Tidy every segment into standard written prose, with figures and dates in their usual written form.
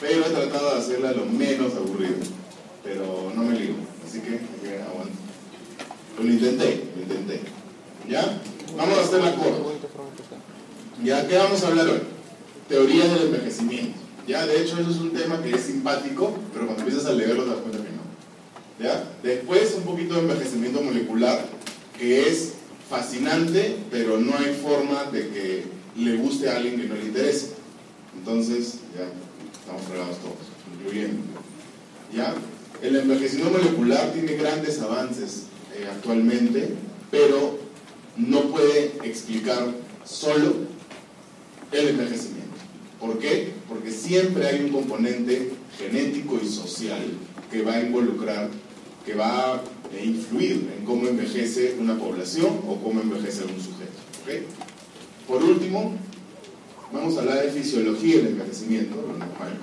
pero he tratado de hacerla lo menos aburrida, pero no me ligo, así que aguanto. Lo intenté. ¿Ya? Vamos a hacerla corta. ¿Ya? ¿Qué vamos a hablar hoy? Teorías del envejecimiento. ¿Ya? De hecho, eso es un tema que es simpático, pero cuando empiezas a leerlo te das cuenta que no. ¿Ya? Después, un poquito de envejecimiento molecular, que es fascinante, pero no hay forma de que le guste a alguien que no le interese. Entonces, ya estamos fregados todos, incluyendo. ¿Ya? El envejecimiento molecular tiene grandes avances actualmente, pero no puede explicar solo el envejecimiento. ¿Por qué? Porque siempre hay un componente genético y social que va a involucrar, que va a influir en cómo envejece una población o cómo envejece un sujeto. ¿Okay? Por último, vamos a hablar de fisiología del envejecimiento, lo normal,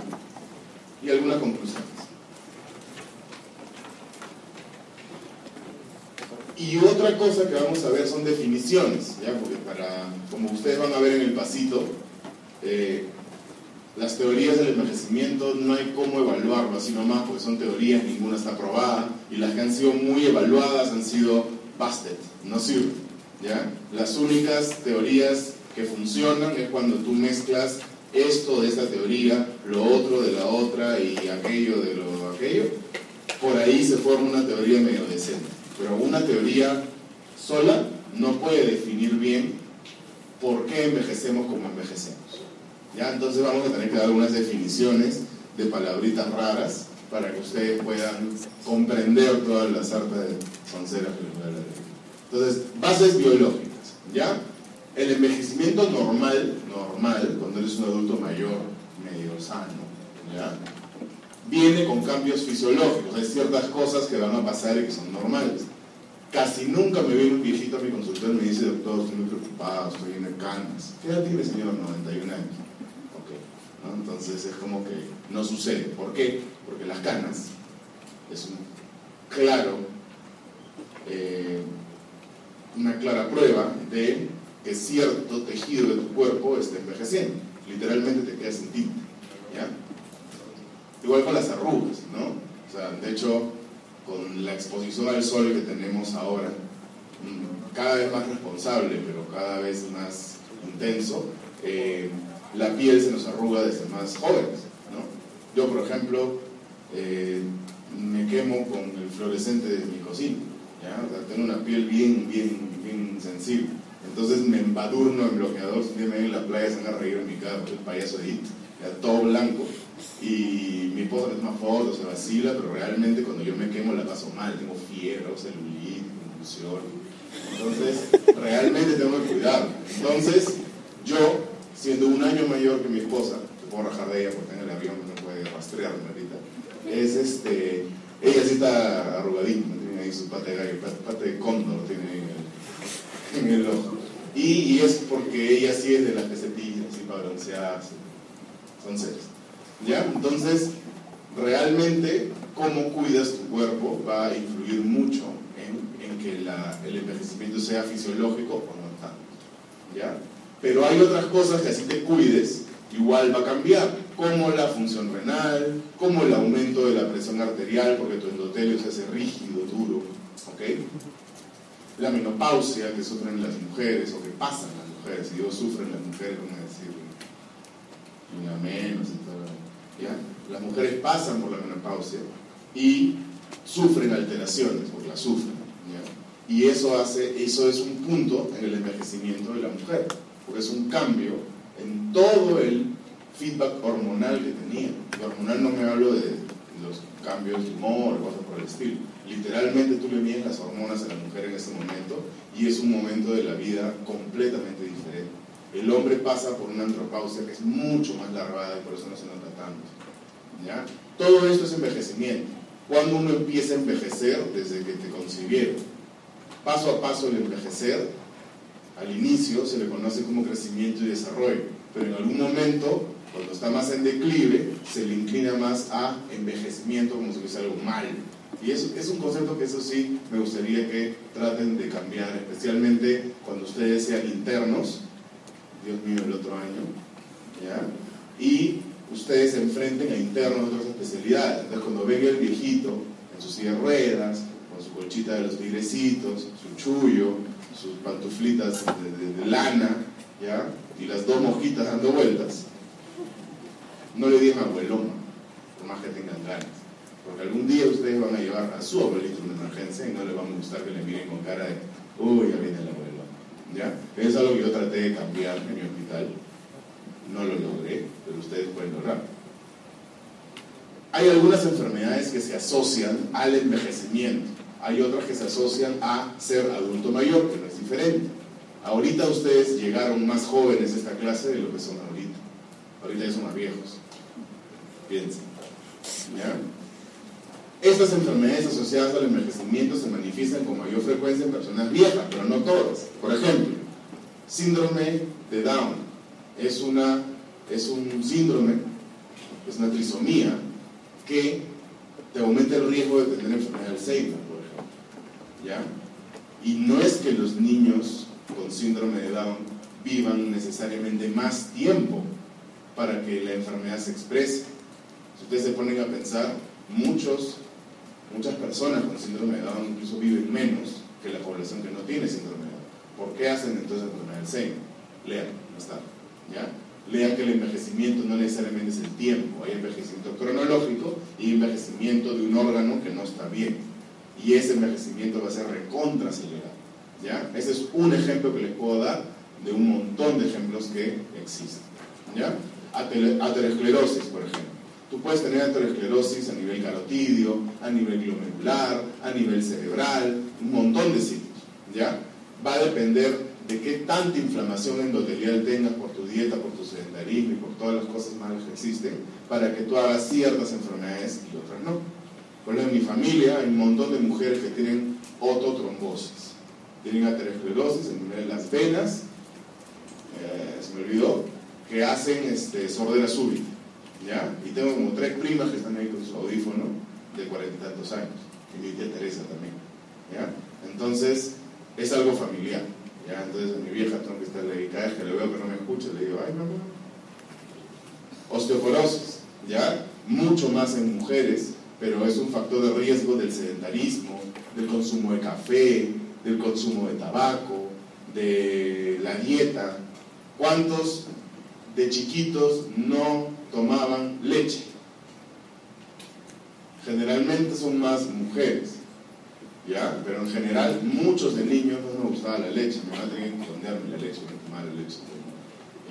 y algunas conclusiones. Y otra cosa que vamos a ver son definiciones, ¿ya? Porque como ustedes van a ver en el pasito, las teorías del envejecimiento no hay cómo evaluarlo así nomás, porque son teorías, ninguna está aprobada, y las que han sido muy evaluadas han sido busted, no sirven, ¿ya? Las únicas teorías que funcionan es cuando tú mezclas esto de esta teoría, lo otro de la otra y aquello de lo aquello, por ahí se forma una teoría medio decente. Pero una teoría sola no puede definir bien por qué envejecemos como envejecemos. ¿Ya? Entonces vamos a tener que dar algunas definiciones de palabritas raras para que ustedes puedan comprender toda la sarta de sonceras que les voy a hablar. Entonces, bases biológicas. ¿Ya? El envejecimiento normal, cuando eres un adulto mayor, medio sano, ¿ya? Viene con cambios fisiológicos. Hay ciertas cosas que van a pasar y que son normales. Casi nunca me viene un viejito a mi consultorio y me dice: doctor, estoy muy preocupado, estoy lleno de canas. ¿Qué edad tiene, señor? 91 años. Okay, ¿no? Entonces es como que no sucede. ¿Por qué? Porque las canas es una clara prueba de que cierto tejido de tu cuerpo está envejeciendo. Literalmente te quedas sin tinta, ¿ya? Igual con las arrugas, ¿no? O sea, de hecho, con la exposición al sol que tenemos ahora, cada vez más responsable, pero cada vez más intenso, la piel se nos arruga desde más jóvenes, ¿no? Yo, por ejemplo, me quemo con el fluorescente de mi cocina, ¿ya? O sea, tengo una piel bien sensible. Entonces me embadurno en bloqueador. Si me ven en la playa se van a reír en mi cara, el payaso de It, ya todo blanco. Y mi esposa me toma fotos, se vacila, pero realmente cuando yo me quemo la paso mal, tengo fiebre, celulitis, confusión. Entonces, realmente tengo que cuidarme. Entonces, yo, siendo un año mayor que mi esposa, te puedo rajar de ella porque está en el avión, no puede rastrearme ahorita, ella sí está arrugadita, tiene ahí su pata de gallo, pata de cóndor tiene en el ojo. Y es porque ella sí es de las que se tira, así para broncearse. Son seres. ¿Ya? Entonces, realmente, cómo cuidas tu cuerpo va a influir mucho en que el envejecimiento sea fisiológico o no tanto. ¿Ya? Pero hay otras cosas que así te cuides, igual va a cambiar, como la función renal, como el aumento de la presión arterial, porque tu endotelio se hace rígido, duro, ¿ok? La menopausia que sufren las mujeres, o que pasan las mujeres, si digo sufren las mujeres, vamos a decir, y la menos y todo. ¿Ya? Las mujeres pasan por la menopausia y sufren alteraciones, porque la sufren, ¿ya? Y eso es un punto en el envejecimiento de la mujer, porque es un cambio en todo el feedback hormonal que tenía. Y hormonal no me hablo de los cambios de humor o cosas por el estilo. Literalmente tú le mides las hormonas a la mujer en ese momento y es un momento de la vida completamente diferente. El hombre pasa por una andropausia que es mucho más larvada y por eso no se nota tanto, ¿ya? Todo esto es envejecimiento. Cuando uno empieza a envejecer, desde que te concibieron, paso a paso el envejecer, al inicio se le conoce como crecimiento y desarrollo, pero en algún momento, cuando está más en declive, se le inclina más a envejecimiento, como si fuese algo mal. Y eso es un concepto que eso sí me gustaría que traten de cambiar, especialmente cuando ustedes sean internos, Dios mío, el otro año, ¿ya? Y ustedes se enfrenten a internos de otras especialidades. Entonces, cuando venga el viejito en su silla de ruedas, con su colchita de los tigrecitos, su chullo, sus pantuflitas de lana, ¿ya? Y las dos mosquitas dando vueltas, no le digan abuelón, por más que tengan ganas, porque algún día ustedes van a llevar a su abuelito en emergencia y no les va a gustar que le miren con cara de uy, ya viene el abuelón, ¿ya? Es algo que yo traté de cambiar en mi hospital, no lo logré, pero ustedes pueden lograr. Hay algunas enfermedades que se asocian al envejecimiento, hay otras que se asocian a ser adulto mayor, que no es diferente. Ahorita ustedes llegaron más jóvenes a esta clase de lo que son ahorita. Ahorita ya son más viejos. Piensen. ¿Ya? Estas enfermedades asociadas al envejecimiento se manifiestan con mayor frecuencia en personas viejas, pero no todas. Por ejemplo, síndrome de Down es un síndrome, es una trisomía que te aumenta el riesgo de tener enfermedad de Alzheimer, por ejemplo. ¿Ya? Y no es que los niños con síndrome de Down vivan necesariamente más tiempo para que la enfermedad se exprese. Si ustedes se ponen a pensar, muchas personas con síndrome de Down incluso viven menos que la población que no tiene síndrome de Down. ¿Por qué hacen entonces enfermedad de Alzheimer? Lean, no está, ¿ya? Lean que el envejecimiento no necesariamente es el tiempo, hay envejecimiento cronológico y envejecimiento de un órgano que no está bien, y ese envejecimiento va a ser recontracelerado, ¿ya? Ese es un ejemplo que les puedo dar de un montón de ejemplos que existen, ¿ya? Aterosclerosis, por ejemplo. Tú puedes tener aterosclerosis a nivel carotidio, a nivel glomerular, a nivel cerebral, un montón de sitios, ¿ya? Va a depender de qué tanta inflamación endotelial tengas por tu dieta, por tu sedentarismo y por todas las cosas malas que existen, para que tú hagas ciertas enfermedades y otras no. Por ejemplo, en mi familia hay un montón de mujeres que tienen ototrombosis, tienen aterosclerosis en nivel de las venas, se me olvidó, que hacen sordera súbita, ¿ya? Y tengo como 3 primas que están ahí con su audífono de 40 y tantos años, y mi tía Teresa también, ¿ya? Entonces, es algo familiar, ¿ya? Entonces a mi vieja tengo que estarle ahí, cada vez que le veo que no me escucha, le digo, ay mamá. Osteoporosis, ¿ya? Mucho más en mujeres, pero es un factor de riesgo del sedentarismo, del consumo de café, del consumo de tabaco, de la dieta. ¿Cuántos de chiquitos no tomaban leche? Generalmente son más mujeres, ¿ya? Pero en general muchos de niños no me gustaba la leche, me van a tener que esconderme la leche, no tomar la leche,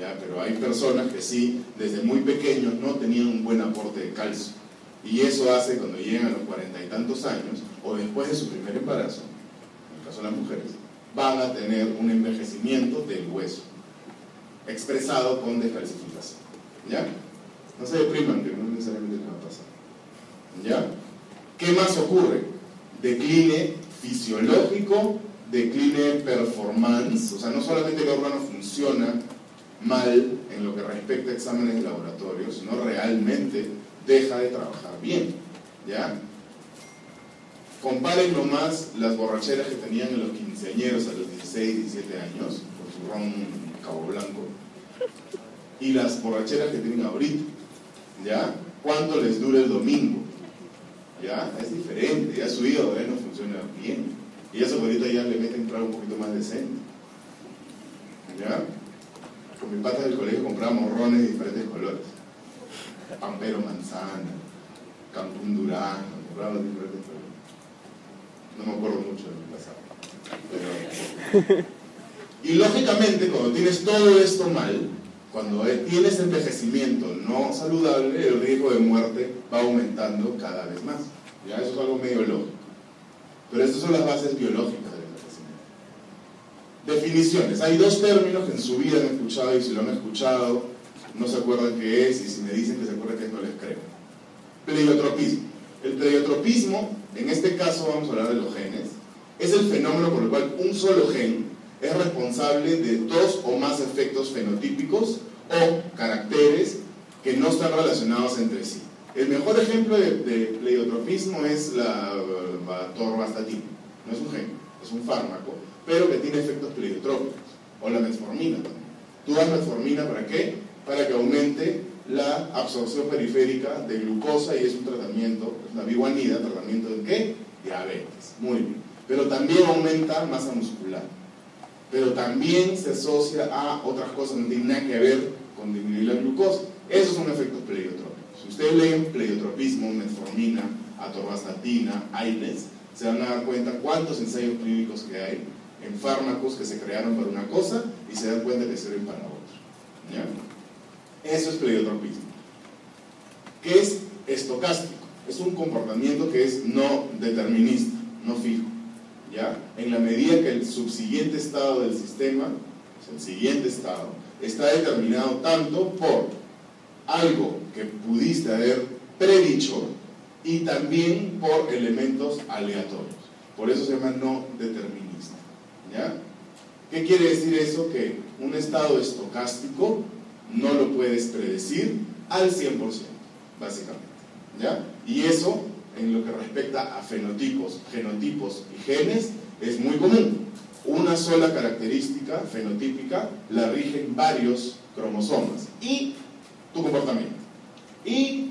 ¿ya? Pero hay personas que sí, desde muy pequeños no tenían un buen aporte de calcio, y eso hace cuando llegan a los 40 y tantos años o después de su primer embarazo, en el caso de las mujeres, van a tener un envejecimiento del hueso expresado con descalcificación, ¿ya? No se depriman, que no necesariamente les va a pasar, ¿ya? ¿Qué más ocurre? Decline fisiológico, decline performance, o sea, no solamente el órgano funciona mal en lo que respecta a exámenes de laboratorio, sino realmente deja de trabajar bien, ¿ya? Comparen nomás las borracheras que tenían en los quinceañeros a los 16, 17 años, con su ron Cabo Blanco, y las borracheras que tienen ahorita, ¿ya? ¿Cuánto les dura el domingo? ¿Ya? Es diferente, ya su hígado no funciona bien, y eso ahorita ya le meten trago un poquito más decente, ¿ya? Con mi pata del colegio comprábamos rones de diferentes colores, Pampero manzana, Cancún durazno, comprábamos diferentes colores. No me acuerdo mucho de mi pasado, pero... Y lógicamente, cuando tienes todo esto mal, cuando tienes envejecimiento no saludable, el riesgo de muerte va aumentando cada vez más. ¿Ya? Eso es algo medio lógico. Pero estas son las bases biológicas del envejecimiento. Definiciones. Hay 2 términos que en su vida han escuchado, y si lo han escuchado, no se acuerdan qué es, y si me dicen que se acuerdan qué es, no les creo. Pleiotropismo. El pleiotropismo, en este caso vamos a hablar de los genes, es el fenómeno por el cual un solo gen es responsable de 2 o más efectos fenotípicos o caracteres que no están relacionados entre sí. El mejor ejemplo de pleiotropismo es la atorvastatina. No es un gen, es un fármaco, pero que tiene efectos pleiotrópicos. O la metformina también. Tú das metformina ¿para qué? Para que aumente la absorción periférica de glucosa y es un tratamiento, es una biguanida, tratamiento de ¿qué? Diabetes. Muy bien. Pero también aumenta masa muscular. Pero también se asocia a otras cosas, no tiene nada que ver con disminuir la glucosa. Esos son efectos pleiotrópicos. Si ustedes leen pleiotropismo, metformina, atorvastatina, AINES, se van a dar cuenta cuántos ensayos clínicos que hay en fármacos que se crearon para una cosa y se dan cuenta que sirven para otra. ¿Ya? Eso es pleiotropismo. ¿Qué es estocástico? Es un comportamiento que es no determinista, no fijo. ¿Ya? En la medida que el subsiguiente estado del sistema, o sea, el siguiente estado, está determinado tanto por algo que pudiste haber predicho y también por elementos aleatorios. Por eso se llama no determinista. ¿Ya? ¿Qué quiere decir eso? Que un estado estocástico no lo puedes predecir al 100%, básicamente. ¿Ya? Y eso, en lo que respecta a fenotipos, genotipos y genes, es muy común. Una sola característica fenotípica la rigen varios cromosomas y tu comportamiento y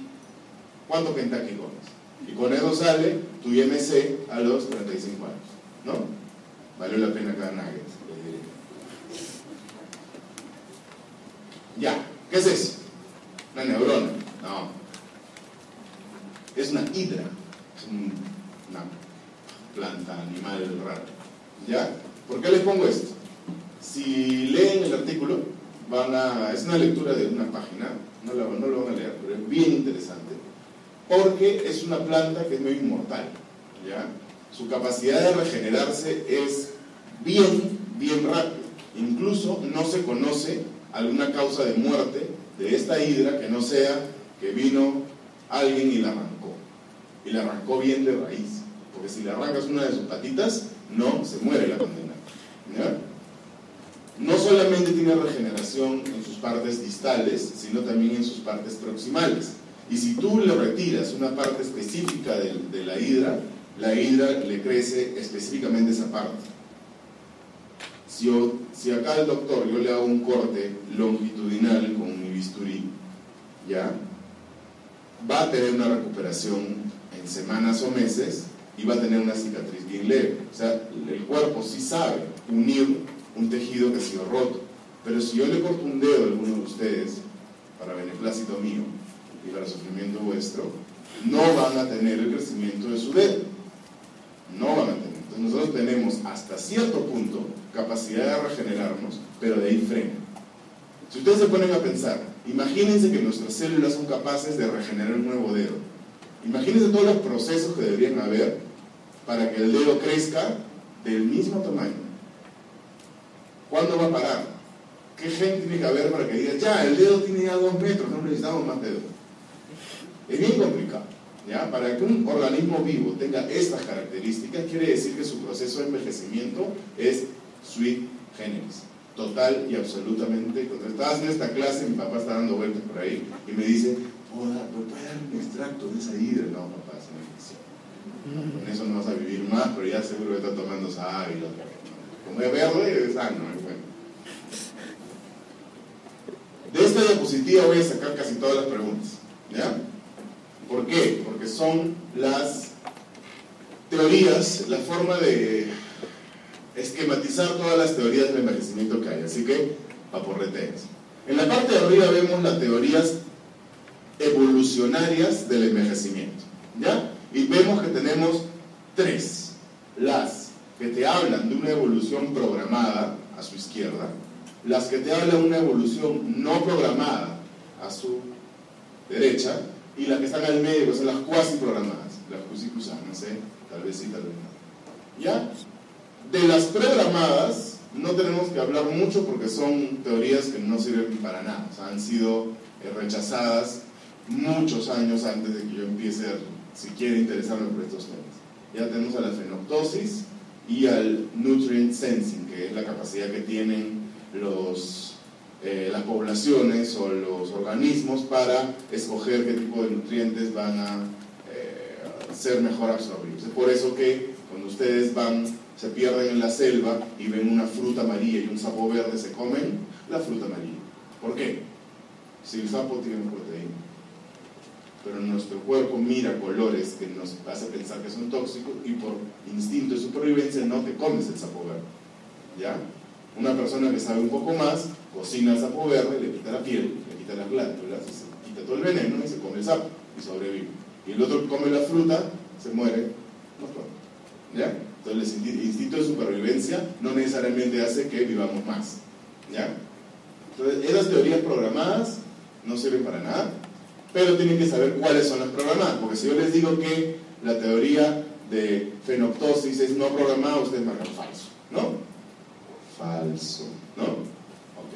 cuánto Kentucky comes. Y con eso sale tu IMC a los 35 años, ¿no? Valió la pena cada nugget. Ya, ¿qué es eso? ¿Una neurona? No. Es una hidra. Es una planta, animal raro. ¿Ya? ¿Por qué les pongo esto? Si leen el artículo, es una lectura de una página, no lo van a leer, pero es bien interesante, porque es una planta que es muy inmortal. ¿Ya? Su capacidad de regenerarse es bien rápida. Incluso no se conoce alguna causa de muerte de esta hidra que no sea que vino alguien y la arrancó. Y la arrancó bien de raíz. Porque si le arrancas una de sus patitas, no se muere la condena. ¿Ya? No solamente tiene regeneración en sus partes distales, sino también en sus partes proximales. Y si tú le retiras una parte específica de la hidra le crece específicamente esa parte. Si acá el doctor yo le hago un corte longitudinal con mi bisturí, ¿ya? Va a tener una recuperación en semanas o meses y va a tener una cicatriz bien leve. O sea, el cuerpo sí sabe unir un tejido que ha sido roto. Pero si yo le corto un dedo a alguno de ustedes, para beneplácito mío y para sufrimiento vuestro, no van a tener el crecimiento de su dedo. No van a tener. Entonces nosotros tenemos hasta cierto punto capacidad de regenerarnos, pero de ahí frena. Si ustedes se ponen a pensar, imagínense que nuestras células son capaces de regenerar un nuevo dedo. Imagínense todos los procesos que deberían haber para que el dedo crezca del mismo tamaño. ¿Cuándo va a parar? ¿Qué gen tiene que haber para que diga, ya, el dedo tiene ya 2 metros, no necesitamos más dedos? Es bien complicado. ¿Ya? Para que un organismo vivo tenga estas características, quiere decir que su proceso de envejecimiento es sui generis, total y absolutamente. Cuando estaba haciendo esta clase, mi papá está dando vueltas por ahí y me dice, ¿me puede dar un extracto de esa hidra? No, papá, se me dice, con eso no vas a vivir más, pero ya seguro que está tomando sábilo. Como es verde, es sano, es bueno. De esta diapositiva voy a sacar casi todas las preguntas, ¿ya? ¿Por qué? Porque son las teorías, la forma de esquematizar todas las teorías del envejecimiento que hay. Así que, paporreteas. En la parte de arriba vemos las teorías evolucionarias del envejecimiento, ¿ya? Y vemos que tenemos 3. Las que te hablan de una evolución programada a su izquierda, las que te hablan de una evolución no programada a su derecha, y las que están al medio, que son las cuasi programadas, las cusicusas, no sé, tal vez sí, tal vez no. ¿Ya? De las programadas no tenemos que hablar mucho porque son teorías que no sirven para nada, o sea, han sido rechazadas muchos años antes de que yo empiece a siquiera interesarme por estos temas. Ya tenemos a la fenoptosis y al nutrient sensing, que es la capacidad que tienen las poblaciones o los organismos para escoger qué tipo de nutrientes van a ser mejor absorbidos. Es por eso que cuando ustedes se pierden en la selva y ven una fruta amarilla y un sapo verde, se comen la fruta amarilla. ¿Por qué? Si el sapo tiene proteína, pero nuestro cuerpo mira colores que nos hace pensar que son tóxicos y por instinto de supervivencia no te comes el sapo verde, ¿ya? Una persona que sabe un poco más cocina el sapo verde, le quita la piel, le quita las glándulas, se quita todo el veneno y se come el sapo y sobrevive. Y el otro que come la fruta, se muere, no come, ¿ya? Entonces el instinto de supervivencia no necesariamente hace que vivamos más, ¿ya? Entonces esas teorías programadas no sirven para nada, pero tienen que saber cuáles son las programadas, porque si yo les digo que la teoría de fenoptosis es no programada, ustedes marcan falso, ¿no? Falso, ¿no? Ok.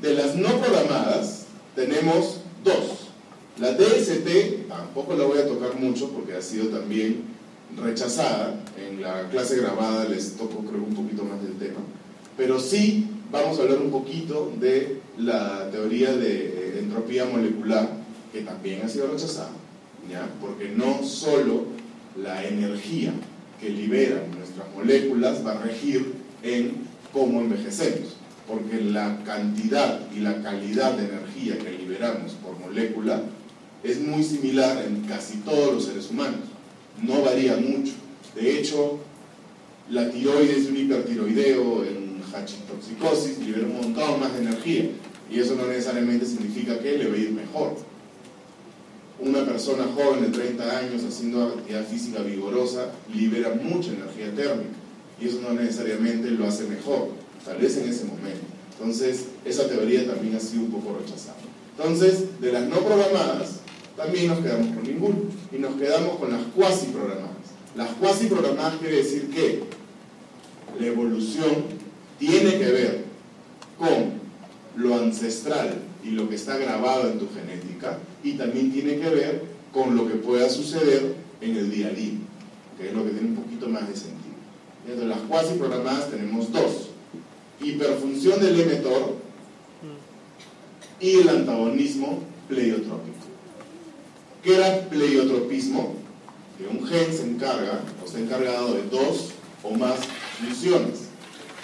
De las no programadas tenemos dos. La DST tampoco la voy a tocar mucho porque ha sido también rechazada. En la clase grabada les toco creo un poquito más del tema, pero sí vamos a hablar un poquito de la teoría de entropía molecular, que también ha sido rechazada, ¿ya? Porque no solo la energía que liberan nuestras moléculas va a regir en cómo envejecemos, porque la cantidad y la calidad de energía que liberamos por molécula es muy similar en casi todos los seres humanos, no varía mucho. De hecho, la tiroides de un hipertiroideo en hachitoxicosis libera un montón más de energía, y eso no necesariamente significa que le va a ir mejor. Una persona joven de 30 años haciendo actividad física vigorosa libera mucha energía térmica, y eso no necesariamente lo hace mejor, tal vez en ese momento. Entonces, esa teoría también ha sido un poco rechazada. Entonces, de las no programadas, también nos quedamos con ninguno, y nos quedamos con las cuasi programadas. Las cuasi programadas quiere decir que la evolución tiene que ver con lo ancestral y lo que está grabado en tu genética, y también tiene que ver con lo que pueda suceder en el día a día, que es lo que tiene un poquito más de sentido. Entonces, las cuasi programadas tenemos dos: hiperfunción del emetor y el antagonismo pleiotrópico. ¿Qué era pleiotropismo? Que un gen se encarga o está encargado de dos o más funciones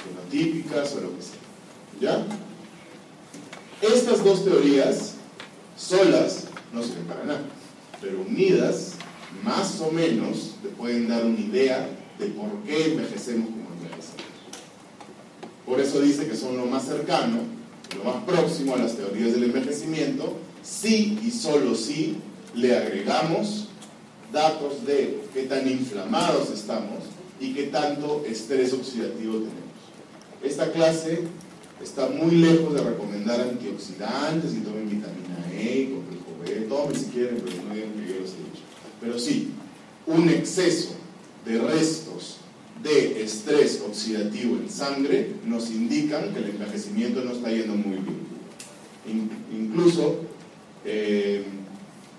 fenotípicas o lo que sea, ¿ya? Estas dos teorías solas no sirven para nada, pero unidas más o menos te pueden dar una idea de por qué envejecemos como envejecemos. Por eso dice que son lo más cercano, lo más próximo a las teorías del envejecimiento, si y solo si le agregamos datos de qué tan inflamados estamos y qué tanto estrés oxidativo tenemos. Esta clase está muy lejos de recomendar antioxidantes y tomen vitamina E, complejo B, tomen si quieren, pero no digan que yo los he dicho. Pero sí, un exceso de restos de estrés oxidativo en sangre nos indican que el envejecimiento no está yendo muy bien. Incluso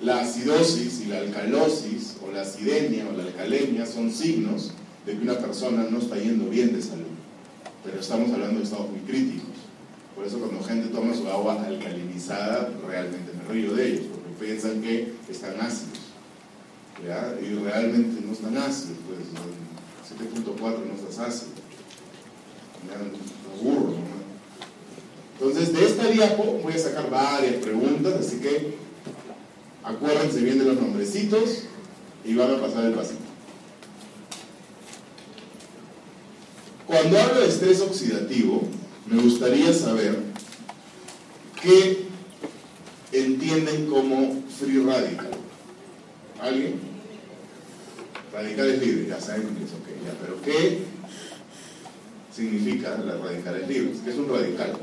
la acidosis y la alcalosis, o la acidemia o la alcalemia, son signos de que una persona no está yendo bien de salud. Pero estamos hablando de estados muy críticos. Por eso cuando gente toma su agua alcalinizada, realmente me río de ellos, porque piensan que están ácidos, ¿ya? Y realmente no están ácidos, pues 7.4 no estás ácido, ¿ya? Burro, ¿no? Entonces, de esta diapo voy a sacar varias preguntas, así que acuérdense bien de los nombrecitos y van a pasar el pasito. Cuando hablo de estrés oxidativo, me gustaría saber qué entienden como free radical. ¿Alguien? Radicales libres, ya saben que es ok, ya, pero ¿qué significa las radicales libres? ¿Qué es un radical?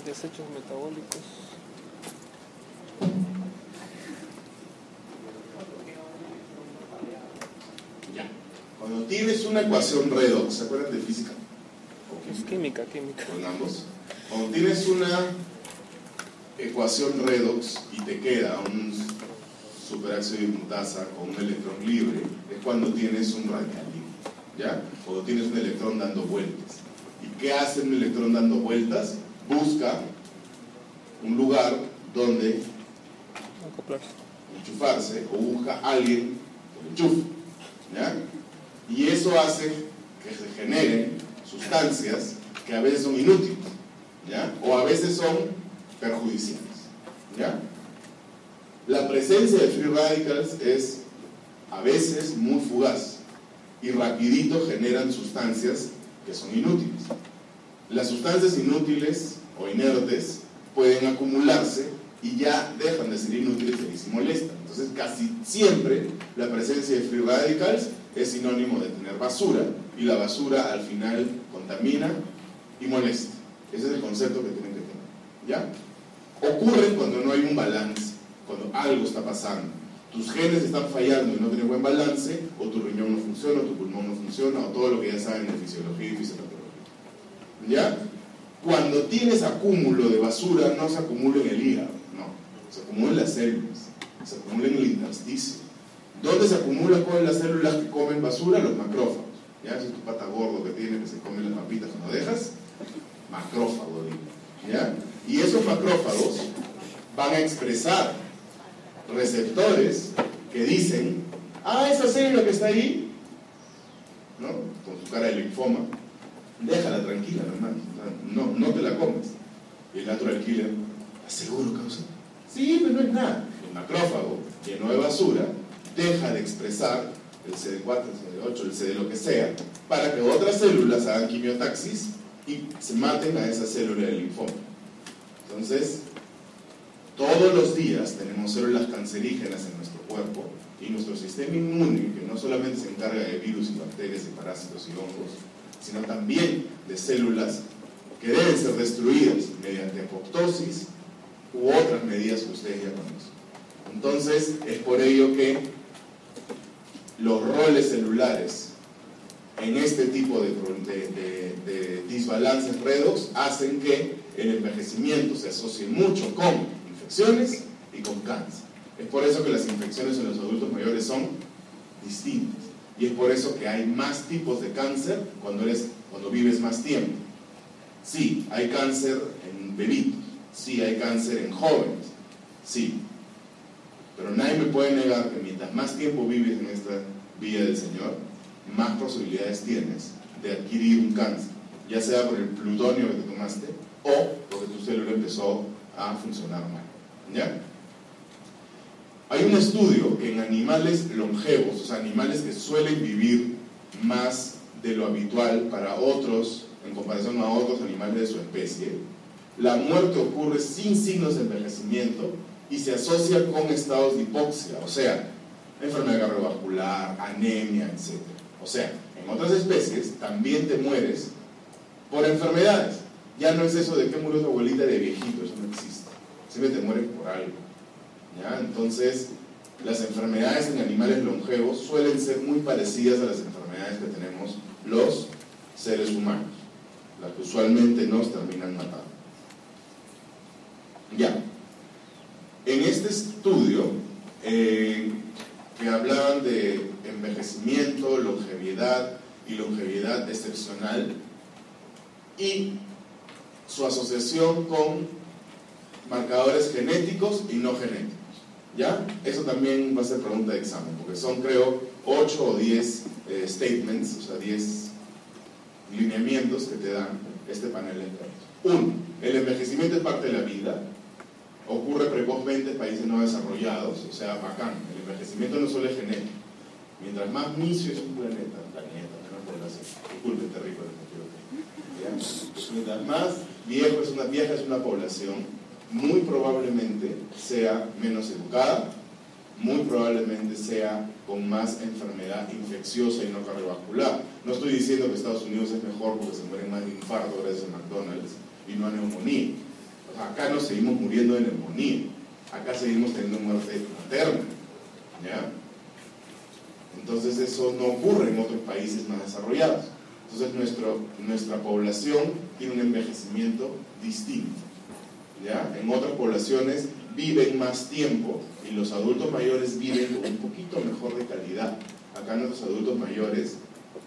Desechos metabólicos. Ya. Cuando tienes una ecuación redox, ¿se acuerdan de física? Es química. Con ambos. Cuando tienes una ecuación redox y te queda un superácido de mutasa con un electrón libre, es cuando tienes un radical libre, ¿ya? Cuando tienes un electrón dando vueltas. ¿Y qué hace un electrón dando vueltas? Busca un lugar donde enchufarse, o busca a alguien que lo enchufe, ¿ya? Y eso hace que se generen sustancias que a veces son inútiles, ¿ya? O a veces son perjudiciales. ¿Ya? La presencia de free radicals es a veces muy fugaz y rapidito generan sustancias que son inútiles. Las sustancias inútiles o inertes pueden acumularse y ya dejan de ser inútiles y se molestan. Entonces casi siempre la presencia de free radicals es sinónimo de tener basura, y la basura al final contamina y molesta. Ese es el concepto que tienen que tener, ¿ya? Ocurren cuando no hay un balance, cuando algo está pasando. Tus genes están fallando y no tienes buen balance, o tu riñón no funciona, o tu pulmón no funciona, o todo lo que ya saben de fisiología y fisiopatología, ¿ya? Cuando tienes acúmulo de basura, no se acumula en el hígado, no, se acumula en las células, se acumula en el intersticio. ¿Dónde se acumula con las células que comen basura? Los macrófagos. ¿Ya? Ese es tu pata gordo que tiene, que se come las papitas cuando dejas. Macrófago, digo. ¿Ya? Y esos macrófagos van a expresar receptores que dicen: ah, esa célula que está ahí, ¿no? Con su cara de linfoma, déjala tranquila, hermano, no te la comes. Y el natural killer: ¿estás seguro, causa? Sí, pero no es nada. El macrófago, lleno de basura, deja de expresar el CD4, el CD8, el CD lo que sea, para que otras células hagan quimiotaxis y se maten a esa célula del linfoma. Entonces, todos los días tenemos células cancerígenas en nuestro cuerpo, y nuestro sistema inmune, que no solamente se encarga de virus y bacterias y parásitos y hongos, sino también de células que deben ser destruidas mediante apoptosis u otras medidas que ustedes ya conocen. Entonces, es por ello que los roles celulares en este tipo de desbalances redox hacen que el envejecimiento se asocie mucho con infecciones y con cáncer. Es por eso que las infecciones en los adultos mayores son distintas, y es por eso que hay más tipos de cáncer cuando vives más tiempo. Sí, hay cáncer en bebitos, sí, hay cáncer en jóvenes, sí, pero nadie me puede negar que mientras más tiempo vives en esta vida del Señor, más posibilidades tienes de adquirir un cáncer, ya sea por el plutonio que te tomaste o porque tu célula empezó a funcionar mal, ¿ya? Hay un estudio que en animales longevos, o sea, animales que suelen vivir más de lo habitual para otros, en comparación a otros animales de su especie, la muerte ocurre sin signos de envejecimiento y se asocia con estados de hipoxia, o sea, enfermedad cardiovascular, anemia, etc. O sea, en otras especies también te mueres por enfermedades. Ya no es eso de que murió tu abuelita de viejito, eso no existe. Siempre te mueres por algo, ¿ya? Entonces, las enfermedades en animales longevos suelen ser muy parecidas a las enfermedades que tenemos los seres humanos, las que usualmente nos terminan matando. Ya. En este estudio, que hablaban de envejecimiento, longevidad y longevidad excepcional, y su asociación con marcadores genéticos y no genéticos, ¿ya? Eso también va a ser pregunta de examen, porque son, creo, 8 o 10 statements, o sea, 10 lineamientos que te dan este panel de expertos. 1. El envejecimiento es parte de la vida. Ocurre precozmente en países no desarrollados, o sea, bacán. El envejecimiento no solo es genético. Mientras más misio es un planeta, menos población. Disculpe, este rico, mientras más vieja es una población, muy probablemente sea menos educada, muy probablemente sea con más enfermedad infecciosa y no cardiovascular. No estoy diciendo que Estados Unidos es mejor porque se mueren más de infarto gracias a McDonald's y no a neumonía. O sea, acá no seguimos muriendo de neumonía, acá seguimos teniendo muerte materna, ¿ya? Entonces eso no ocurre en otros países más desarrollados. Entonces nuestra población tiene un envejecimiento distinto, ¿ya? En otras poblaciones viven más tiempo y los adultos mayores viven un poquito mejor de calidad. Acá nuestros adultos mayores,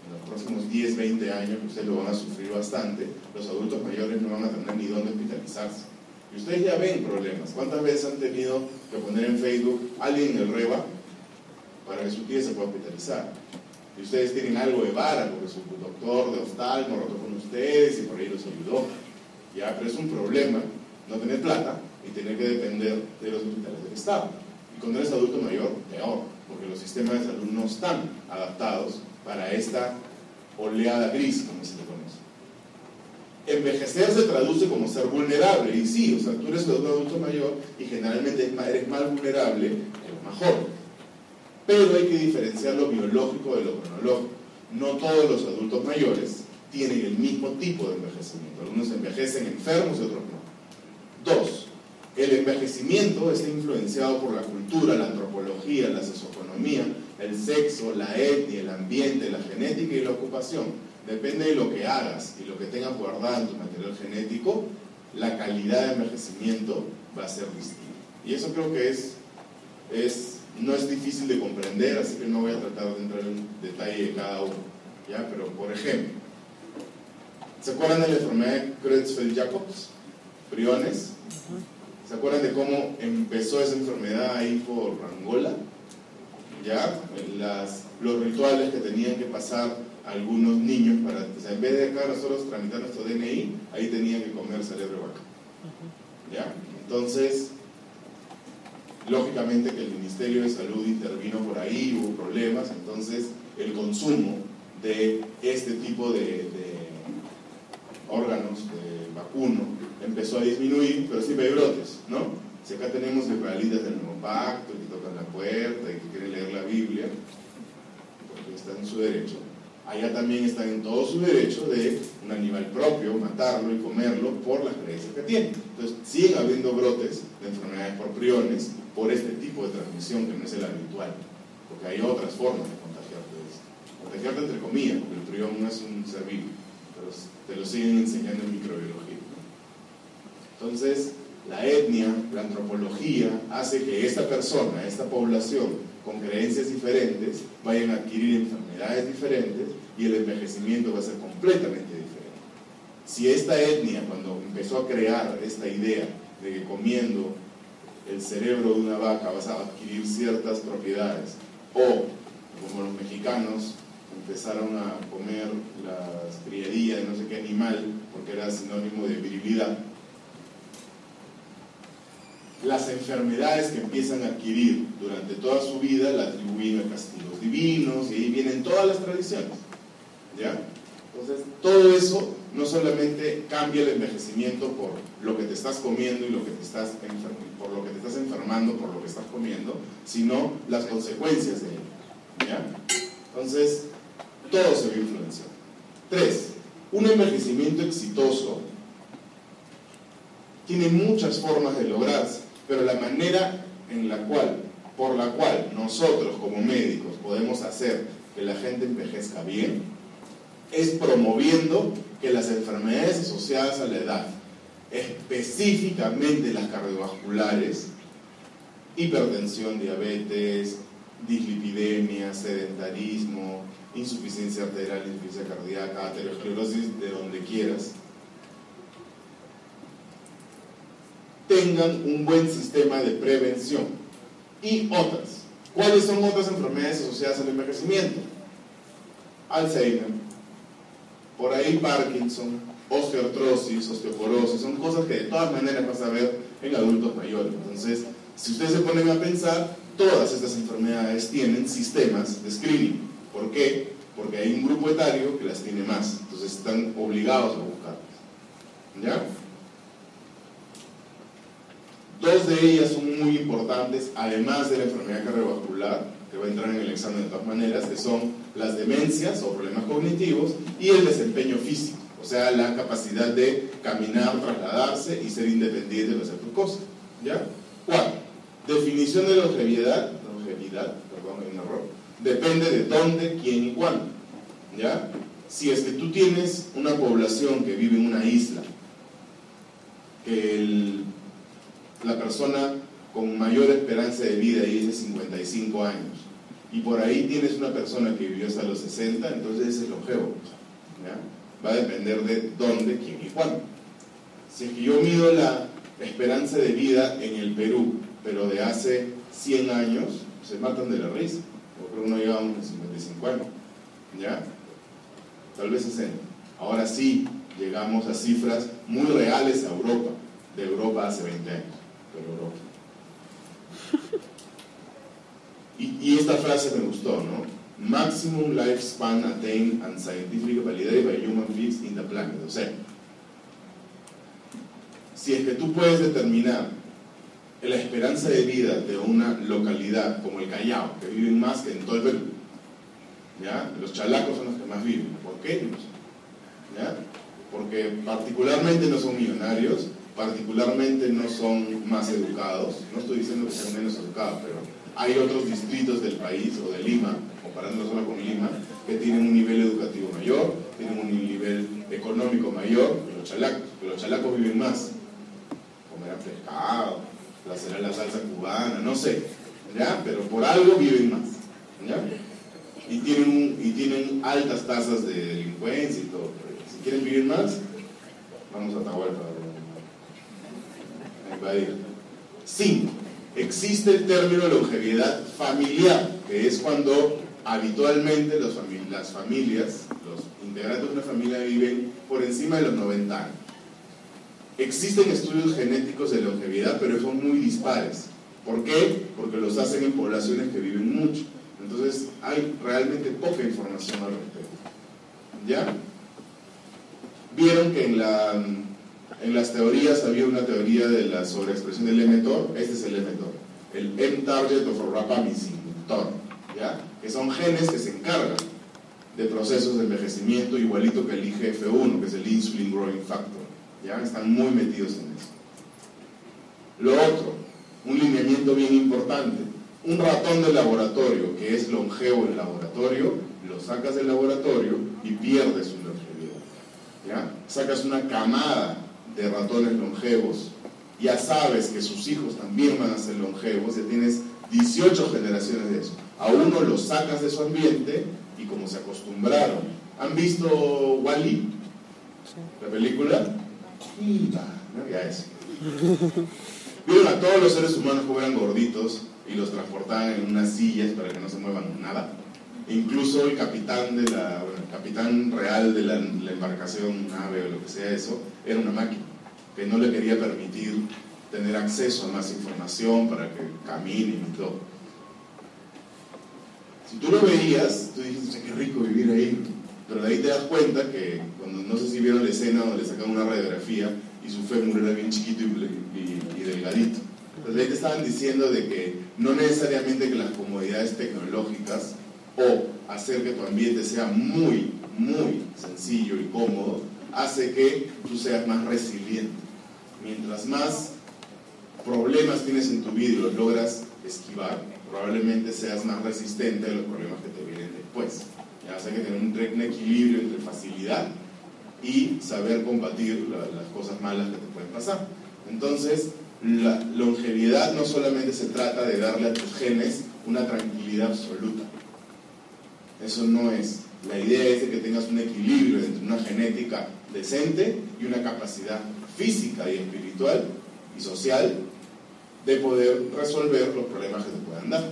en los próximos 10, 20 años, que ustedes lo van a sufrir bastante, los adultos mayores no van a tener ni dónde hospitalizarse. Y ustedes ya ven problemas. ¿Cuántas veces han tenido que poner en Facebook alguien en el REBA para que su tía se pueda hospitalizar? Y ustedes tienen algo de vara porque su doctor de oftalmo rotó con ustedes y por ahí los ayudó, ¿ya? Pero es un problema no tener plata y tener que depender de los hospitales del Estado. Y cuando eres adulto mayor, peor, porque los sistemas de salud no están adaptados para esta oleada gris, como se le conoce. Envejecer se traduce como ser vulnerable, y sí, o sea, tú eres un adulto mayor y generalmente eres más vulnerable que los más jóvenes. Pero hay que diferenciar lo biológico de lo cronológico. No todos los adultos mayores tienen el mismo tipo de envejecimiento. Algunos envejecen enfermos y otros no. 2. El envejecimiento está influenciado por la cultura, la antropología, la socioeconomía, el sexo, la etnia, el ambiente, la genética y la ocupación. Depende de lo que hagas y lo que tengas guardado en tu material genético, la calidad de envejecimiento va a ser distinta. Y eso creo que no es difícil de comprender, así que no voy a tratar de entrar en detalle de cada uno, ¿ya? Pero, por ejemplo, ¿se acuerdan de la enfermedad de Creutzfeldt-Jacobs? Priones. ¿Se acuerdan de cómo empezó esa enfermedad ahí por Angola? ¿Ya? Los rituales que tenían que pasar algunos niños para, o sea, en vez de acá nosotros tramitar nuestro DNI, ahí tenían que comer cerebro de vaca. ¿Ya? Entonces, lógicamente que el Ministerio de Salud intervino por ahí, hubo problemas, entonces el consumo de este tipo de órganos de vacuno empezó a disminuir, pero siempre hay brotes, ¿no? Si acá tenemos israelitas del nuevo pacto que tocan la puerta y que quieren leer la Biblia, porque están en su derecho, allá también están en todo su derecho de un animal propio, matarlo y comerlo por las creencias que tienen. Entonces siguen habiendo brotes de enfermedades por priones por este tipo de transmisión que no es el habitual, porque hay otras formas de contagiarte de esto. Contagiarte entre comillas, porque el prión no es un ser vivo, pero te lo siguen enseñando en microbiología, ¿no? Entonces, la etnia, la antropología hace que esta persona, esta población con creencias diferentes vayan a adquirir enfermedades diferentes y el envejecimiento va a ser completamente diferente. Si esta etnia, cuando empezó a crear esta idea de que comiendo el cerebro de una vaca vas a adquirir ciertas propiedades, o como los mexicanos empezaron a comer las criadillas de no sé qué animal porque era sinónimo de virilidad, las enfermedades que empiezan a adquirir durante toda su vida la atribuyen a castigos divinos, y ahí vienen todas las tradiciones, ¿ya? Entonces, todo eso no solamente cambia el envejecimiento por lo que te estás comiendo y por lo que te estás enfermando por lo que estás comiendo, sino las consecuencias de ello, ¿ya? Entonces, todo se ve influenciado. 3. Un envejecimiento exitoso tiene muchas formas de lograrse, pero la manera por la cual nosotros como médicos podemos hacer que la gente envejezca bien es promoviendo que las enfermedades asociadas a la edad, específicamente las cardiovasculares, hipertensión, diabetes, dislipidemia, sedentarismo, insuficiencia arterial, insuficiencia cardíaca, aterosclerosis, de donde quieras, tengan un buen sistema de prevención. Y otras. ¿Cuáles son otras enfermedades asociadas al envejecimiento? Alzheimer, por ahí Parkinson, osteoartrosis, osteoporosis, son cosas que de todas maneras vas a ver en adultos mayores. Entonces, si ustedes se ponen a pensar, todas estas enfermedades tienen sistemas de screening. ¿Por qué? Porque hay un grupo etario que las tiene más, entonces están obligados a buscarlas. ¿Ya? Dos de ellas son muy importantes, además de la enfermedad cardiovascular, que va a entrar en el examen de todas maneras, que son las demencias o problemas cognitivos y el desempeño físico, o sea, la capacidad de caminar, trasladarse y ser independiente de hacer tus cosas. ¿Ya? 4. Definición de longevidad, hay un error, depende de dónde, quién y cuándo. ¿Ya? Si es que tú tienes una población que vive en una isla, que la persona con mayor esperanza de vida ahí es de 55 años, y por ahí tienes una persona que vivió hasta los 60, entonces ese es longevo. ¿Ya? Va a depender de dónde, quién y cuándo. Si es que yo mido la esperanza de vida en el Perú, pero de hace 100 años, se matan de la risa, porque uno lleva unos 55 años, ¿ya? Tal vez 60. Ahora sí, llegamos a cifras muy reales a Europa, de Europa hace 20 años. pero y esta frase me gustó, ¿no? Maximum lifespan attained and scientifically validated by human beings in the planet. O sea, si es que tú puedes determinar la esperanza de vida de una localidad como el Callao, que viven más que en todo el Perú, ¿ya? Los chalacos son los que más viven. ¿Por qué? No sé. ¿Ya? Porque particularmente no son millonarios, particularmente no son más educados. No estoy diciendo que sean menos educados, pero hay otros distritos del país o de Lima, comparándonos solo con Lima, que tienen un nivel educativo mayor, tienen un nivel económico mayor que los chalacos. Que los chalacos viven más, comerán pescado, hacerán la salsa cubana, no sé, ¿ya? Pero por algo viven más, ¿ya? Y tienen altas tasas de delincuencia y todo. Si quieren vivir más, vamos a Atahualpa a invadir. 5. Existe el término longevidad familiar, que es cuando habitualmente las familias, los integrantes de una familia viven por encima de los 90 años. Existen estudios genéticos de longevidad, pero son muy dispares. ¿Por qué? Porque los hacen en poblaciones que viven mucho. Entonces hay realmente poca información al respecto. ¿Ya? Vieron que en las teorías había una teoría de la sobreexpresión del mTOR. Este es el mTOR, el M-Target of Rapamycin TOR, ¿ya? Que son genes que se encargan de procesos de envejecimiento, igualito que el IGF-1, que es el Insulin Growing Factor, ¿ya? Están muy metidos en eso. Lo otro, un lineamiento bien importante: un ratón de laboratorio que es longevo en laboratorio, lo sacas del laboratorio y pierdes su longevidad, ¿ya? Sacas una camada de ratones longevos, ya sabes que sus hijos también van a ser longevos, ya tienes 18 generaciones de eso. A uno lo sacas de su ambiente y como se acostumbraron. ¿Han visto Wall-E? Sí. ¿La película? ¿No? Ya eso. Vieron a todos los seres humanos que eran gorditos y los transportaban en unas sillas para que no se muevan nada. Incluso el capitán el capitán real de la embarcación, nave o lo que sea eso, era una máquina que no le quería permitir tener acceso a más información para que caminen y todo. Si tú lo veías, tú dijiste, qué rico vivir ahí, pero de ahí te das cuenta que cuando, no sé si vieron la escena donde le sacan una radiografía y su fémur era bien chiquito y delgadito. Entonces ahí te estaban diciendo de que no necesariamente que las comodidades tecnológicas o hacer que tu ambiente sea muy, muy sencillo y cómodo hace que tú seas más resiliente. Mientras más problemas tienes en tu vida y los logras esquivar, probablemente seas más resistente a los problemas que te vienen después. Ya vas a tener un equilibrio entre facilidad y saber combatir las cosas malas que te pueden pasar. Entonces, la longevidad no solamente se trata de darle a tus genes una tranquilidad absoluta. Eso no es. La idea es de que tengas un equilibrio entre una genética decente y una capacidad física y espiritual y social de poder resolver los problemas que te puedan dar.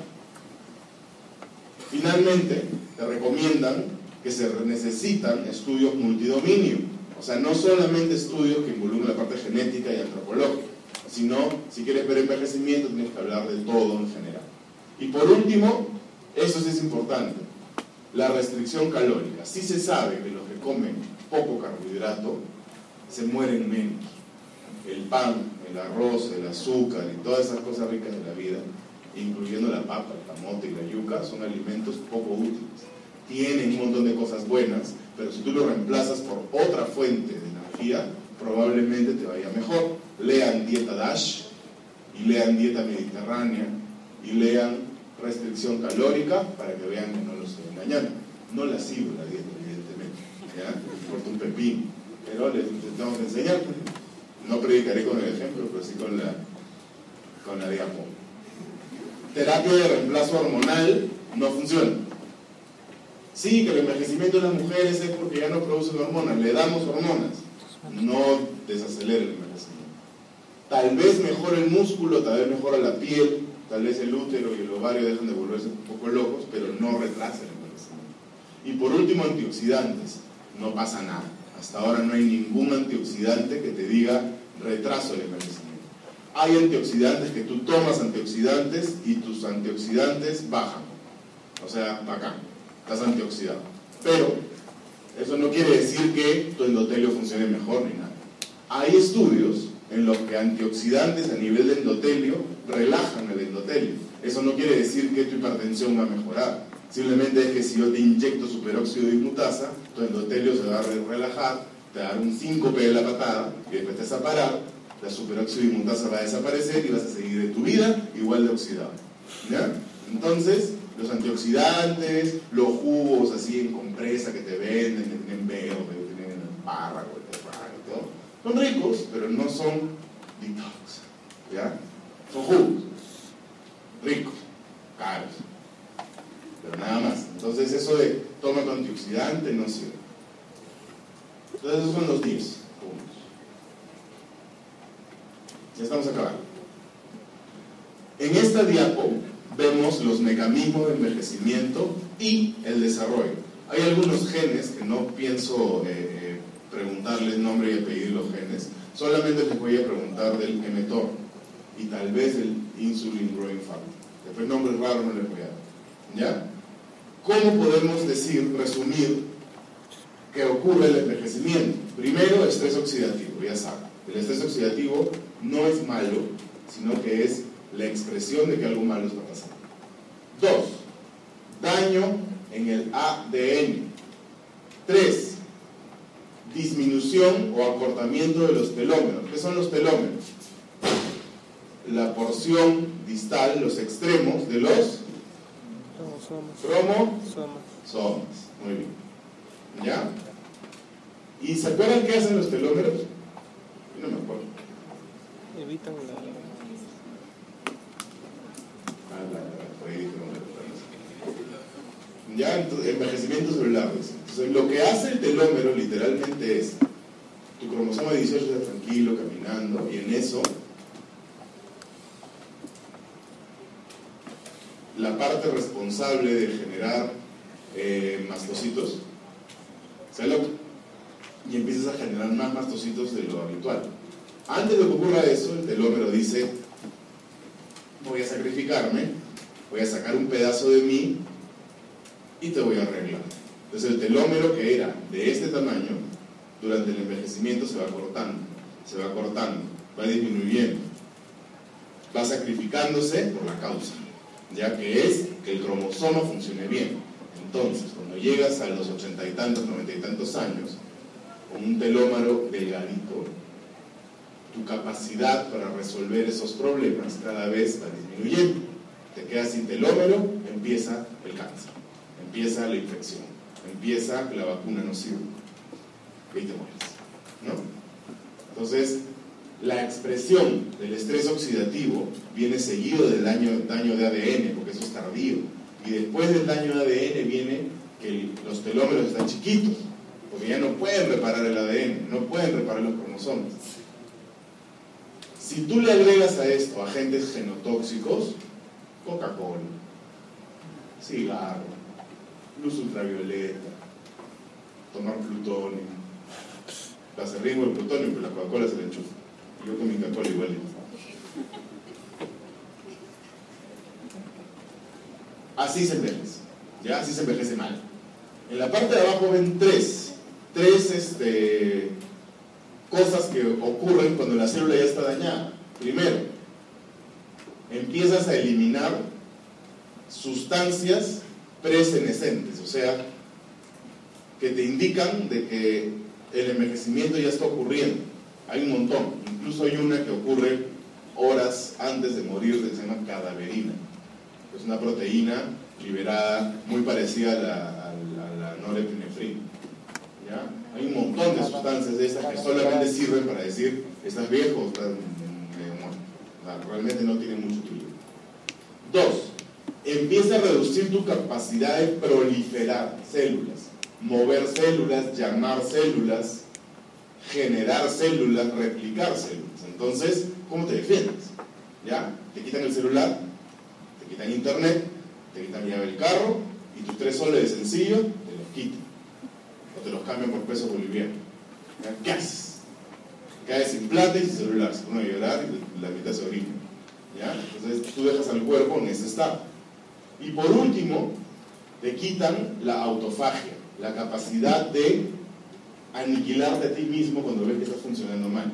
Finalmente, te recomiendan que se necesitan estudios multidominio, o sea, no solamente estudios que involucren la parte genética y antropológica, sino, si quieres ver envejecimiento, tienes que hablar de todo en general. Y por último, eso sí es importante, la restricción calórica. Sí se sabe que los que comen poco carbohidrato se mueren menos. El pan, el arroz, el azúcar y todas esas cosas ricas de la vida, incluyendo la papa, el camote y la yuca, son alimentos poco útiles. Tienen un montón de cosas buenas, pero si tú lo reemplazas por otra fuente de energía, probablemente te vaya mejor. Lean dieta DASH, y lean dieta mediterránea, y lean restricción calórica para que vean que no los estoy engañando. No la sigo la dieta, evidentemente, ¿ya? Me importa un pepino, pero les tengo que enseñar. No predicaré con el ejemplo, pero sí con la diapo. Terapia de reemplazo hormonal no funciona. Sí, que el envejecimiento de las mujeres es porque ya no producen hormonas, le damos hormonas, no desacelera el envejecimiento. Tal vez mejora el músculo, tal vez mejora la piel, tal vez el útero y el ovario dejan de volverse un poco locos, pero no retrasa el envejecimiento. Y por último, antioxidantes. No pasa nada. Hasta ahora no hay ningún antioxidante que te diga retraso del envejecimiento. hay antioxidantes que tú tomas antioxidantes y tus antioxidantes bajan. O sea, bacán, estás antioxidado. Pero eso no quiere decir que tu endotelio funcione mejor ni nada. Hay estudios en los que antioxidantes a nivel de endotelio relajan el endotelio. Eso no quiere decir que tu hipertensión va a mejorar. Simplemente es que si yo te inyecto superóxido de dismutasa, tu endotelio se va a relajar, te va a dar un síncope de la patada y después te vas a parar, la superóxido de dismutasa va a desaparecer y vas a seguir de tu vida igual de oxidado. ¿Ya? Entonces, los antioxidantes, los jugos así en compresa que te venden, que tienen verde, que tienen espárrago, y todo, son ricos, pero no son detox. ¿Ya? Son jugos, ricos, caros, pero nada más. Entonces eso de toma tu antioxidante no sirve. Entonces esos son los 10 puntos. Ya estamos acabando. En esta diapo vemos los mecanismos de envejecimiento y el desarrollo. Hay algunos genes que no pienso preguntarles nombre y apellido de los genes, solamente les voy a preguntar del mTOR y tal vez el Insulin Growing Factor. Después nombres raros no les voy a dar. ¿Ya? ¿Cómo podemos decir, resumir, que ocurre el envejecimiento? Primero, estrés oxidativo, ya saben. El estrés oxidativo no es malo, sino que es la expresión de que algo malo está pasando. 2. Daño en el ADN. 3. Disminución o acortamiento de los telómeros. ¿Qué son los telómeros? La porción distal, los extremos de los cromosomas. Muy bien. ¿Ya? ¿Y se acuerdan qué hacen los telómeros? Yo no me acuerdo. Evitan ya, envejecimiento celular. Entonces, lo que hace el telómero literalmente es tu cromosoma 18 está tranquilo, caminando, y en eso la parte responsable de generar mastocitos sale y empiezas a generar más mastocitos de lo habitual. Antes de que ocurra eso, el telómero dice: voy a sacrificarme, voy a sacar un pedazo de mí y te voy a arreglar. Entonces el telómero, que era de este tamaño, durante el envejecimiento se va cortando, va disminuyendo, va sacrificándose por la causa, ya que es que el cromosoma funcione bien. Entonces, cuando llegas a los 80 y tantos, 90 y tantos años, con un telómero delgadito, tu capacidad para resolver esos problemas cada vez va disminuyendo. Te quedas sin telómero, empieza el cáncer, empieza la infección, empieza que la vacuna no sirve y te mueres, ¿no? Entonces, la expresión del estrés oxidativo viene seguido del daño de ADN, porque eso es tardío, y después del daño de ADN viene que los telómeros están chiquitos, porque ya no pueden reparar el ADN, no pueden reparar los cromosomas. Si tú le agregas a esto agentes genotóxicos, Coca-Cola, cigarro, luz ultravioleta, tomar plutonio, se ríen con el plutonio, pero la Coca-Cola se le enchufa. Yo con mi Coca-Cola igual. Así se envejece, ¿ya? Así se envejece mal. En la parte de abajo ven tres cosas que ocurren cuando la célula ya está dañada. Primero, empiezas a eliminar sustancias presenescentes, o sea, que te indican de que el envejecimiento ya está ocurriendo. Hay un montón, incluso hay una que ocurre horas antes de morir, que se llama cadaverina. Es una proteína liberada muy parecida a la norepinefrina. ¿Ya? Hay un montón de sustancias de estas que solamente sirven para decir: estás viejo o estás medio muerto. Realmente no tiene mucho utilidad. 2. Empieza a reducir tu capacidad de proliferar células, mover células, llamar células, generar células, replicar células. Entonces, ¿cómo te defiendes? ¿Ya? Te quitan el celular, te quitan internet, te quitan la llave del carro y tus 3 soles de sencillo te los quitan o te los cambian por pesos bolivianos. ¿Ya? ¿Qué haces? cae sin plata y sin celular, se pone a llorar y la mitad se orina, ¿ya? Entonces tú dejas al cuerpo en ese estado. Y por último, te quitan la autofagia, la capacidad de aniquilarte a ti mismo cuando ves que estás funcionando mal,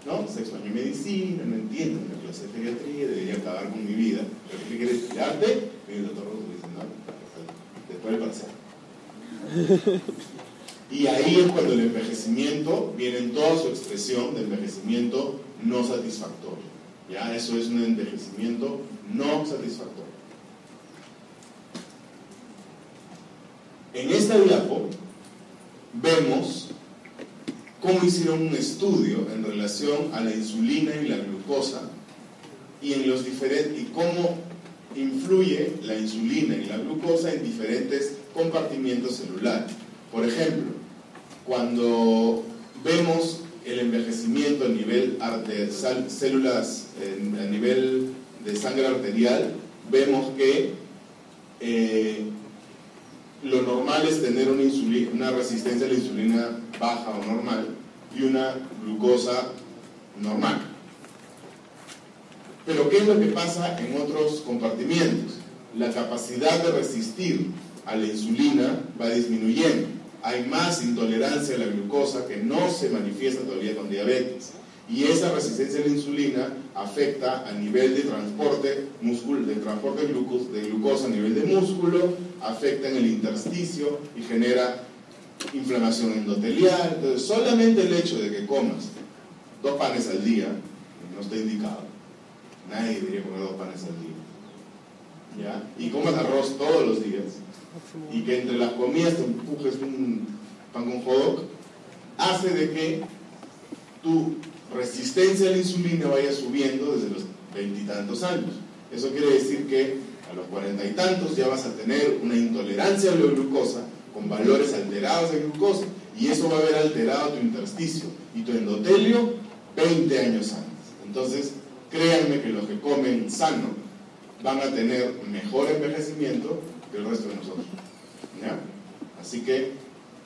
¿no? Sexto año de medicina, no entiendo una clase de geriatría, debería acabar con mi vida, pero si quieres tirarte, viene el doctor Rosso y dice, no, después del parcial. Y ahí es cuando el envejecimiento viene en toda su expresión de envejecimiento no satisfactorio, ¿ya? Eso es un envejecimiento no satisfactorio. En esta diapo vemos cómo hicieron un estudio en relación a la insulina y la glucosa y cómo influye la insulina y la glucosa en diferentes compartimientos celulares. Por ejemplo, cuando vemos el envejecimiento a nivel células, a nivel de sangre arterial, vemos que lo normal es tener una resistencia a la insulina baja o normal y una glucosa normal. Pero ¿qué es lo que pasa en otros compartimientos? La capacidad de resistir a la insulina va disminuyendo. Hay más intolerancia a la glucosa que no se manifiesta todavía con diabetes. Y esa resistencia a la insulina afecta a nivel de transporte de glucosa a nivel de músculo, afecta en el intersticio y genera inflamación endotelial. Entonces, solamente el hecho de que comas 2 panes al día, no está indicado, nadie debería comer 2 panes al día, ¿ya? Y comas arroz todos los días, y que entre las comidas te empujes un pan con hot dog, hace de que tu resistencia a la insulina vaya subiendo desde los 20 y tantos años. Eso quiere decir que a los 40 y tantos ya vas a tener una intolerancia a la glucosa con valores alterados de glucosa, y eso va a haber alterado tu intersticio y tu endotelio 20 años antes. Entonces, créanme que los que comen sano van a tener mejor envejecimiento que el resto de nosotros, ¿ya? Así que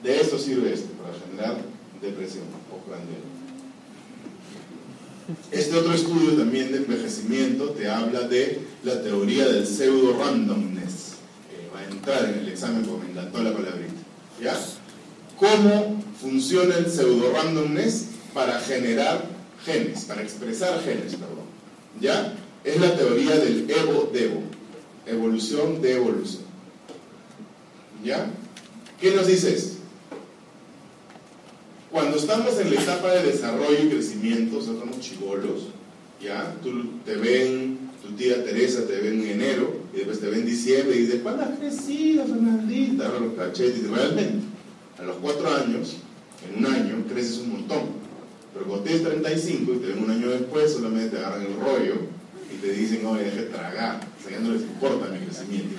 de esto sirve esto, para generar depresión postprandial. Este otro estudio también de envejecimiento te habla de la teoría del pseudo-randomness, que va a entrar en el examen porque me encantó la palabrita, ¿ya? ¿Cómo funciona el pseudo-randomness para generar genes, para expresar genes, perdón? ¿Ya? Es la teoría del evo-devo, evolución de evolución, ¿ya? ¿Qué nos dice esto? Cuando estamos en la etapa de desarrollo y crecimiento, o sea, somos chibolos, ¿ya? Te ven, tu tía Teresa te ven en enero, y después te ven en diciembre, y dices, ¿cuándo has crecido, Fernandita? Ahora los cachetes, y realmente, a los 4 años, en un año, creces un montón. Pero cuando tienes 35 y te ven un año después, solamente te agarran el rollo y te dicen, oye, deje de tragar, o sea, ya no les importa mi crecimiento.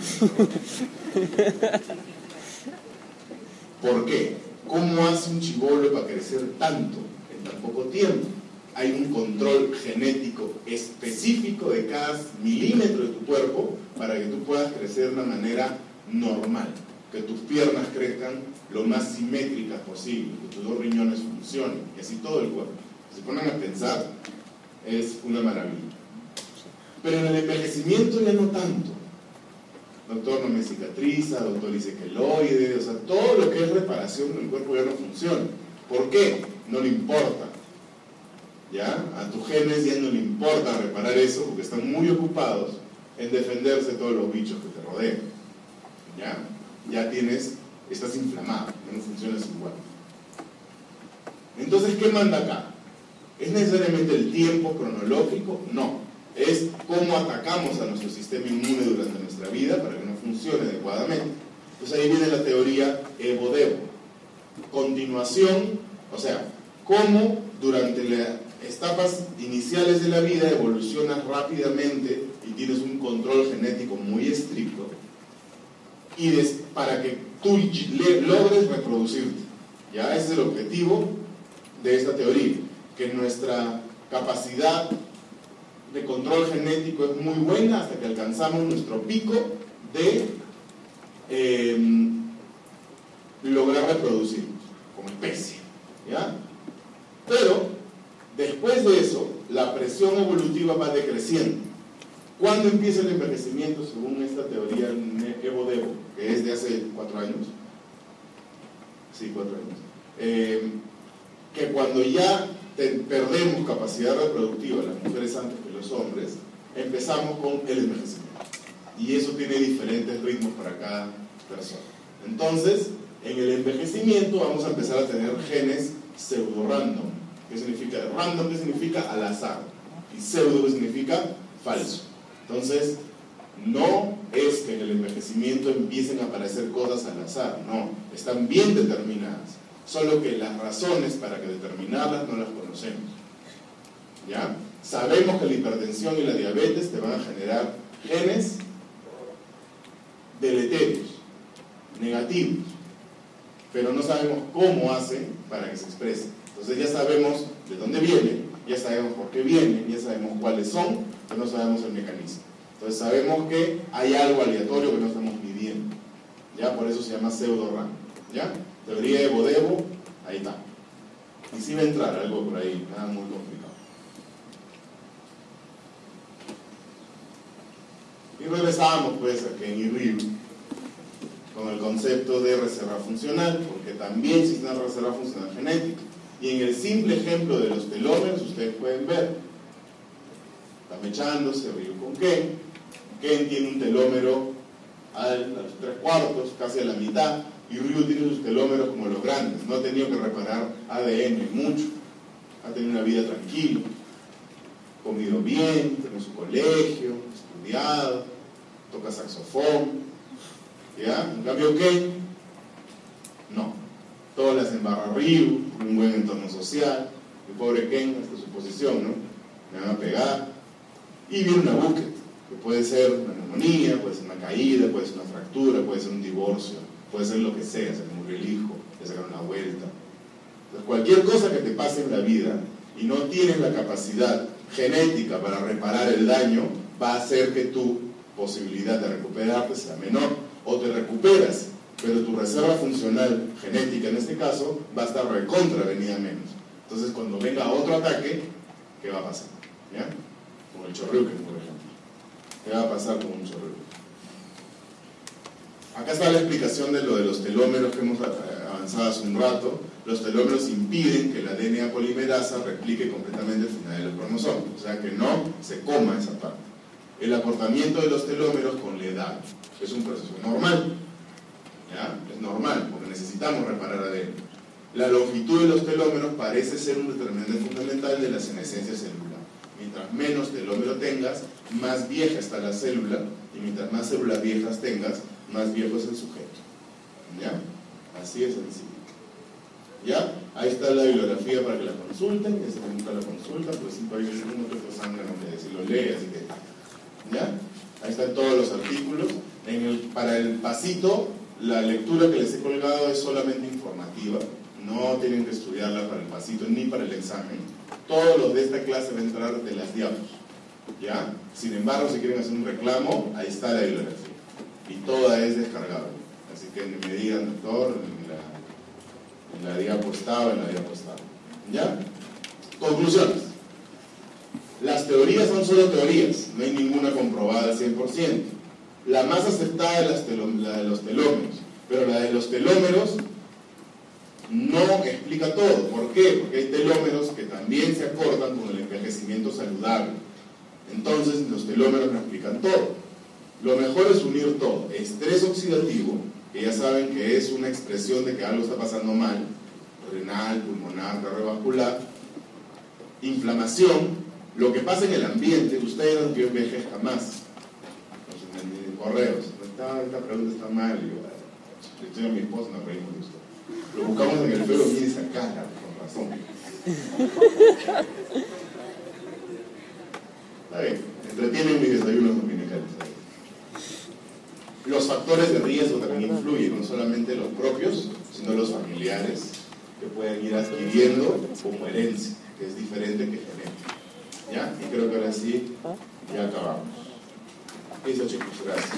¿Por qué? ¿Cómo hace un chibolo para crecer tanto en tan poco tiempo? Hay un control genético específico de cada milímetro de tu cuerpo para que tú puedas crecer de una manera normal, que tus piernas crezcan lo más simétricas posible, que tus 2 riñones funcionen, y así todo el cuerpo. Si se ponen a pensar, es una maravilla. Pero en el envejecimiento ya no tanto. Doctor, no me cicatriza, doctor, dice queloide, o sea, todo lo que es reparación del cuerpo ya no funciona. ¿Por qué? No le importa. ¿Ya? A tus genes ya no le importa reparar eso porque están muy ocupados en defenderse de todos los bichos que te rodean. ¿Ya? Ya estás inflamado, ya no funcionas igual. Entonces, ¿qué manda acá? ¿Es necesariamente el tiempo cronológico? No. Es cómo atacamos a nuestro sistema inmune durante nuestra vida para que no funcione adecuadamente. Entonces ahí viene la teoría evo-devo. Continuación, o sea, cómo durante las etapas iniciales de la vida evolucionas rápidamente y tienes un control genético muy estricto y para que tú logres reproducirte. ¿Ya? Ese es el objetivo de esta teoría, que nuestra capacidad de control genético es muy buena hasta que alcanzamos nuestro pico de lograr reproducirnos como especie, ¿ya? Pero reproductiva va decreciendo. ¿Cuándo empieza el envejecimiento según esta teoría Evo-Devo, que es de hace 4 años? Sí, 4 años. Que cuando ya perdemos capacidad reproductiva, las mujeres antes que los hombres, empezamos con el envejecimiento. Y eso tiene diferentes ritmos para cada persona. Entonces, en el envejecimiento vamos a empezar a tener genes pseudo-random. ¿Qué significa? Random, ¿qué significa? Al azar. Y pseudo, ¿qué significa? Falso. Entonces, no es que en el envejecimiento empiecen a aparecer cosas al azar, no, están bien determinadas, solo que las razones para que determinarlas no las conocemos. ¿Ya? Sabemos que la hipertensión y la diabetes te van a generar genes deleterios, negativos, pero no sabemos cómo hacen para que se expresen. Entonces ya sabemos de dónde vienen, ya sabemos por qué vienen, ya sabemos cuáles son, pero no sabemos el mecanismo. Entonces sabemos que hay algo aleatorio que no estamos midiendo. ¿Ya? Por eso se llama pseudo-random. ¿Ya? Teoría Evo-Devo, ahí está. Y sí va a entrar algo por ahí, nada muy complicado. Y regresamos pues a Ken y Ryu con el concepto de reserva funcional, porque también existe una reserva funcional genética. Y en el simple ejemplo de los telómeros, ustedes pueden ver, está mechándose Ryu con Ken. Ken tiene un telómero a los 3/4, casi a la mitad, y Ryu tiene sus telómeros como los grandes. No ha tenido que reparar ADN mucho, ha tenido una vida tranquila, comido bien, tiene su colegio, estudiado, toca saxofón. ¿Ya? En cambio Ken, no. Todo le hacen barra Ryu, un buen entorno social. El pobre Ken, hasta su posición, ¿no? Me van a pegar. Y viene una búsqueda, que puede ser una neumonía, puede ser una caída, puede ser una fractura, puede ser un divorcio, puede ser lo que sea, se le murió el hijo, le sacaron una vuelta. Entonces, cualquier cosa que te pase en la vida y no tienes la capacidad genética para reparar el daño, va a hacer que tu posibilidad de recuperarte sea menor. O te recuperas, pero tu reserva funcional genética en este caso va a estar recontra venida menos. Entonces cuando venga otro ataque, ¿qué va a pasar? ¿Ya? Como el Chorriuken, por ejemplo. ¿Qué va a pasar con un Chorriuken? Acá está la explicación de lo de los telómeros que hemos avanzado hace un rato. Los telómeros impiden que la DNA polimerasa replique completamente el final de los cromosomas, o sea que no se coma esa parte. El acortamiento de los telómeros con la edad es un proceso normal, ¿ya? Es normal, porque necesitamos reparar ADN. La longitud de los telómeros parece ser un determinante fundamental de la senescencia celular. Mientras menos telómero tengas, más vieja está la célula, y mientras más células viejas tengas, más viejo es el sujeto. ¿Ya? Así es sencillo. ¿Ya? Ahí está la bibliografía para que la consulten, que se nunca la consultan, pues sí, para ellos no te sangre, si lo lee, así que... ¿Ya? Ahí están todos los artículos. Para el pasito, la lectura que les he colgado es solamente informativa. No tienen que estudiarla para el pasito ni para el examen. Todos los de esta clase van a entrar de las diapos. ¿Ya? Sin embargo, si quieren hacer un reclamo, ahí está la bibliografía. Y toda es descargable. Así que me digan, doctor, en la diapo estaba, en la diapo estaba. ¿Ya? Conclusiones. Las teorías son solo teorías, no hay ninguna comprobada al 100%. La más aceptada es la de los telómeros, pero la de los telómeros no explica todo. ¿Por qué? Porque hay telómeros que también se acortan con el envejecimiento saludable. Entonces los telómeros no explican todo. Lo mejor es unir todo. Estrés oxidativo, que ya saben que es una expresión de que algo está pasando mal, renal, pulmonar, cardiovascular, inflamación. Lo que pasa en el ambiente, ustedes no quieren envejezca más. En correos, esta pregunta está mal, le estoy a mi esposa, nos reímos de esto. Lo buscamos en el feo, mire esa cara, con razón. Está bien, entretienen mis desayunos dominicales. Los factores de riesgo también influyen, no solamente los propios, sino los familiares, que pueden ir adquiriendo como herencia, que es diferente que genética. ¿Ya? Y creo que ahora sí, ya acabamos. Eso, chicos, gracias.